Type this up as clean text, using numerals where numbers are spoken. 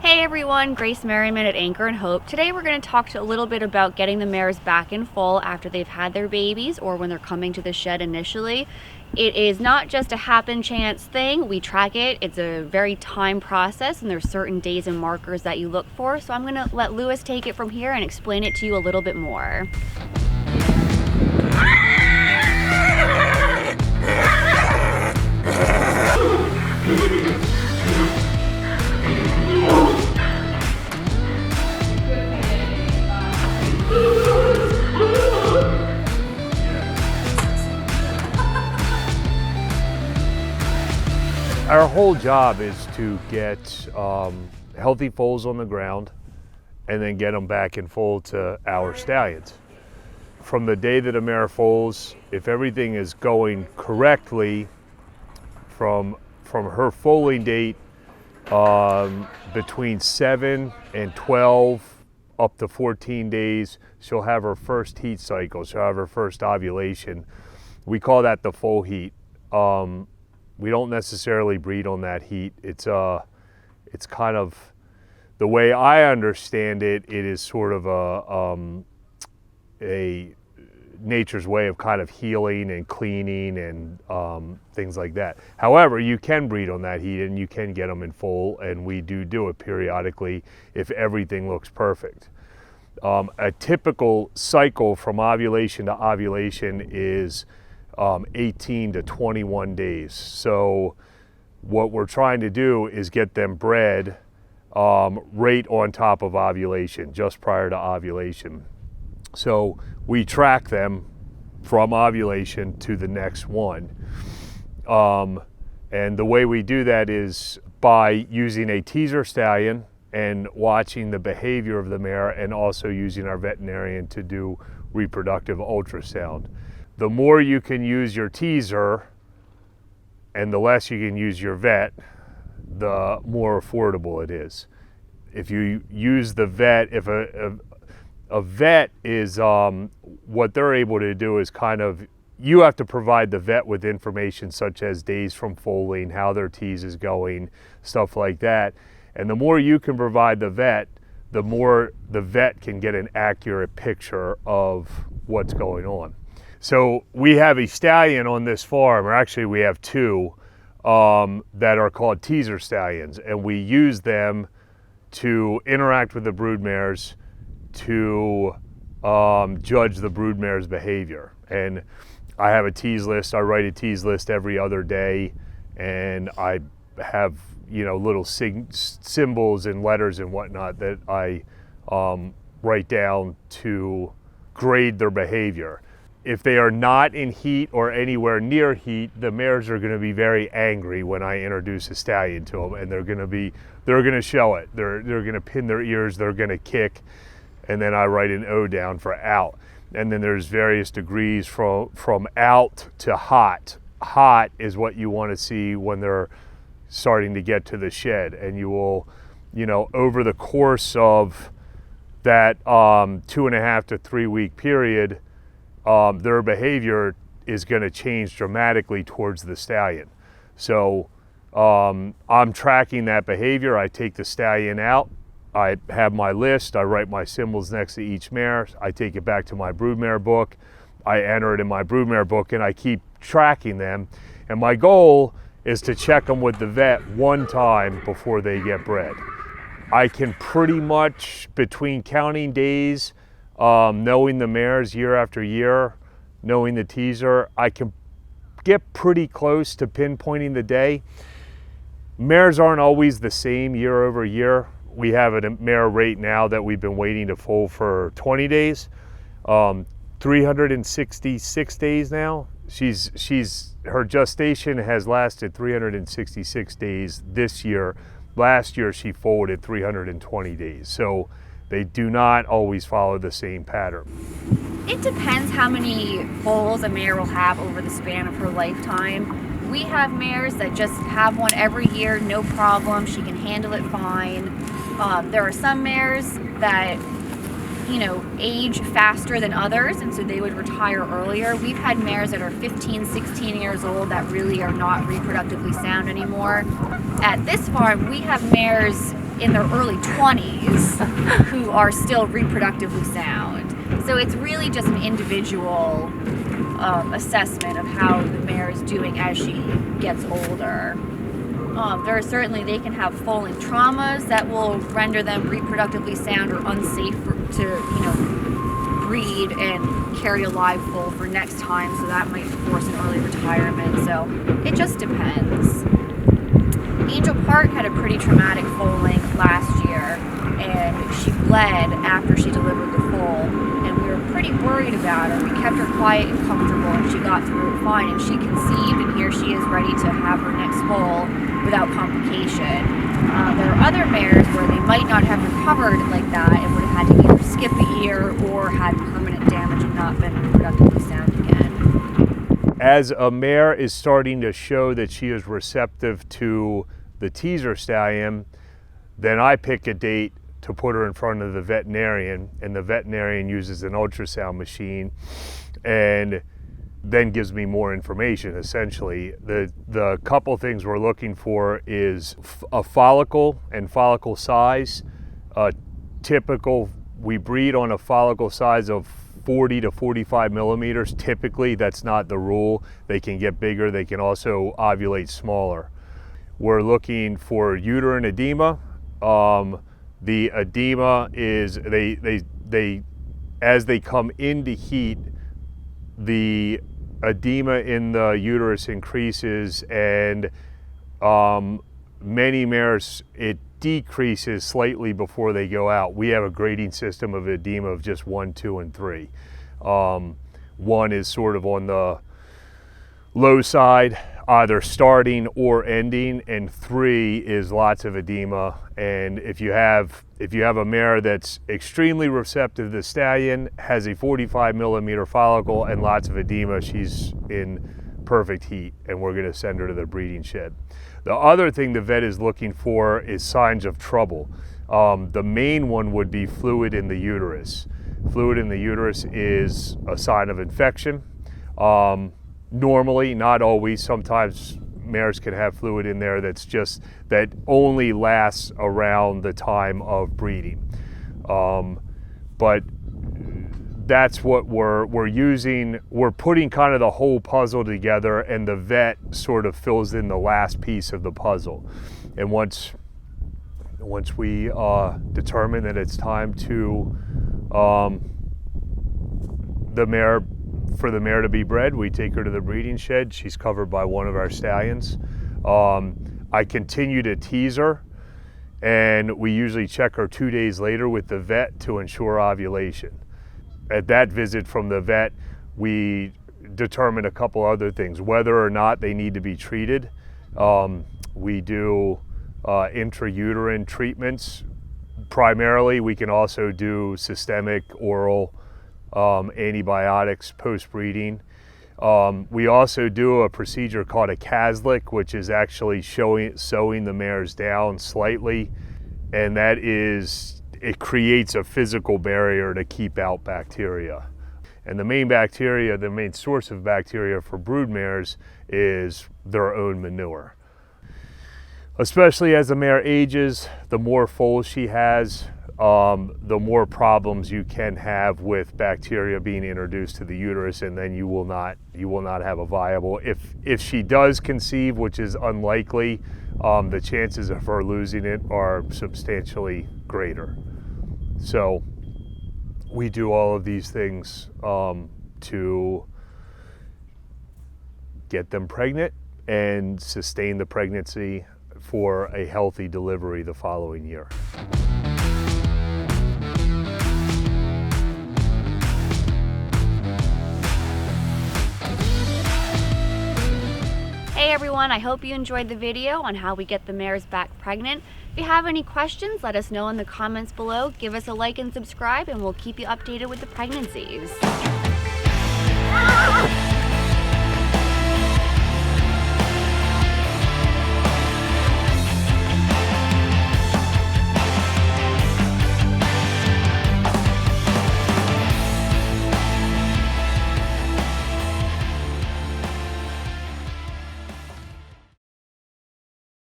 Hey everyone, Grace Merriman at Anchor and Hope. Today we're going to talk a little bit about getting the mares back in foal after they've had their babies or when they're coming to the shed initially. It is not just a happen chance thing. We track it. It's a very time process and there's certain days and markers that you look for. So I'm going to let Lewis take it from here and explain it to you a little bit more. Our whole job is to get healthy foals on the ground and then get them back in foal to our stallions. From the day that a mare foals, if everything is going correctly from her foaling date, between 7 and 12 up to 14 days, she'll have her first heat cycle. She'll have her first ovulation. We call that the foal heat. We don't necessarily breed on that heat. It's kind of, the way I understand it, it is sort of a nature's way of kind of healing and cleaning and things like that. However, you can breed on that heat and you can get them in foal, and we do it periodically if everything looks perfect. A typical cycle from ovulation to ovulation is 18 to 21 days. So what we're trying to do is get them bred right on top of ovulation, just prior to ovulation. So we track them from ovulation to the next one. And the way we do that is by using a teaser stallion and watching the behavior of the mare, and also using our veterinarian to do reproductive ultrasound. The more you can use your teaser and the less you can use your vet, the more affordable it is. If you use the vet, if a vet is, what they're able to do is kind of, you have to provide the vet with information such as days from foaling, how their tease is going, stuff like that. And the more you can provide the vet, the more the vet can get an accurate picture of what's going on. So we have a stallion on this farm, or actually we have two that are called teaser stallions, and we use them to interact with the broodmares to judge the broodmare's behavior. And I have a tease list. I write a tease list every other day, and I have little symbols and letters and whatnot that I write down to grade their behavior. If they are not in heat or anywhere near heat, the mares are going to be very angry when I introduce a stallion to them, and they're going to show it. They're going to pin their ears, they're going to kick, and then I write an O down for out. And then there's various degrees from out to hot. Hot is what you want to see when they're starting to get to the shed, and you will, over the course of that 2.5 to 3 week period, their behavior is going to change dramatically towards the stallion. So I'm tracking that behavior. I take the stallion out. I have my list. I write my symbols next to each mare. I take it back to my broodmare book. I enter it in my broodmare book, and I keep tracking them. And my goal is to check them with the vet one time before they get bred. I can pretty much, between counting days, knowing the mares year after year, knowing the teaser, I can get pretty close to pinpointing the day. Mares aren't always the same year over year. We have a mare right now that we've been waiting to foal for 20 days, 366 days now. Her gestation has lasted 366 days this year. Last year she foaled 320 days. So they do not always follow the same pattern. It depends how many foals a mare will have over the span of her lifetime. We have mares that just have one every year, no problem. She can handle it fine. There are some mares that age faster than others, and so they would retire earlier. We've had mares that are 15, 16 years old that really are not reproductively sound anymore. At this farm, we have mares in their early 20s who are still reproductively sound. So it's really just an individual assessment of how the mare is doing as she gets older. There are certainly, they can have foaling traumas that will render them reproductively sound or unsafe to, breed and carry a live foal for next time, so that might force an early retirement. So it just depends. Angel Park had a pretty traumatic foaling last year, and she bled after she delivered the foal, and we were pretty worried about her. We kept her quiet and comfortable, and she got through it fine, and she conceived, and here she is ready to have her next foal without complication. There are other mares where they might not have recovered like that and would have had to either skip a year or had permanent damage and not been reproductively sound again. As a mare is starting to show that she is receptive to the teaser stallion, then I pick a date to put her in front of the veterinarian, and the veterinarian uses an ultrasound machine and then gives me more information. Essentially, the couple things we're looking for is a follicle and follicle size. Typical, we breed on a follicle size of 40 to 45 millimeters. Typically, that's not the rule. They can get bigger. They can also ovulate smaller. We're looking for uterine edema. The edema is, they as they come into heat, the edema in the uterus increases, and many mares, it decreases slightly before they go out. We have a grading system of edema of just 1, 2, and 3. 1 is sort of on the low side, either starting or ending, and 3 is lots of edema. And if you have a mare that's extremely receptive to the stallion, has a 45 millimeter follicle and lots of edema, she's in perfect heat, and we're going to send her to the breeding shed. The other thing the vet is looking for is signs of trouble. The main one would be fluid in the uterus. Fluid in the uterus is a sign of infection. Normally, not always, sometimes mares can have fluid in there that only lasts around the time of breeding. But that's what we're using. We're putting kind of the whole puzzle together, and the vet sort of fills in the last piece of the puzzle. And once we determine that it's time to for the mare to be bred, we take her to the breeding shed. She's covered by one of our stallions. I continue to tease her, and we usually check her 2 days later with the vet to ensure ovulation. At that visit from the vet, we determine a couple other things, whether or not they need to be treated. We do intrauterine treatments. Primarily, we can also do systemic oral antibiotics post-breeding. We also do a procedure called a Caslick, which is actually sewing the mares down slightly, and it creates a physical barrier to keep out bacteria. And the main source of bacteria for brood mares is their own manure. Especially as the mare ages, the more foals she has, the more problems you can have with bacteria being introduced to the uterus, and then you will not have a viable. If she does conceive, which is unlikely, the chances of her losing it are substantially greater. So we do all of these things to get them pregnant and sustain the pregnancy for a healthy delivery the following year. Hey everyone, I hope you enjoyed the video on how we get the mares back pregnant. If you have any questions, let us know in the comments below. Give us a like and subscribe, and we'll keep you updated with the pregnancies.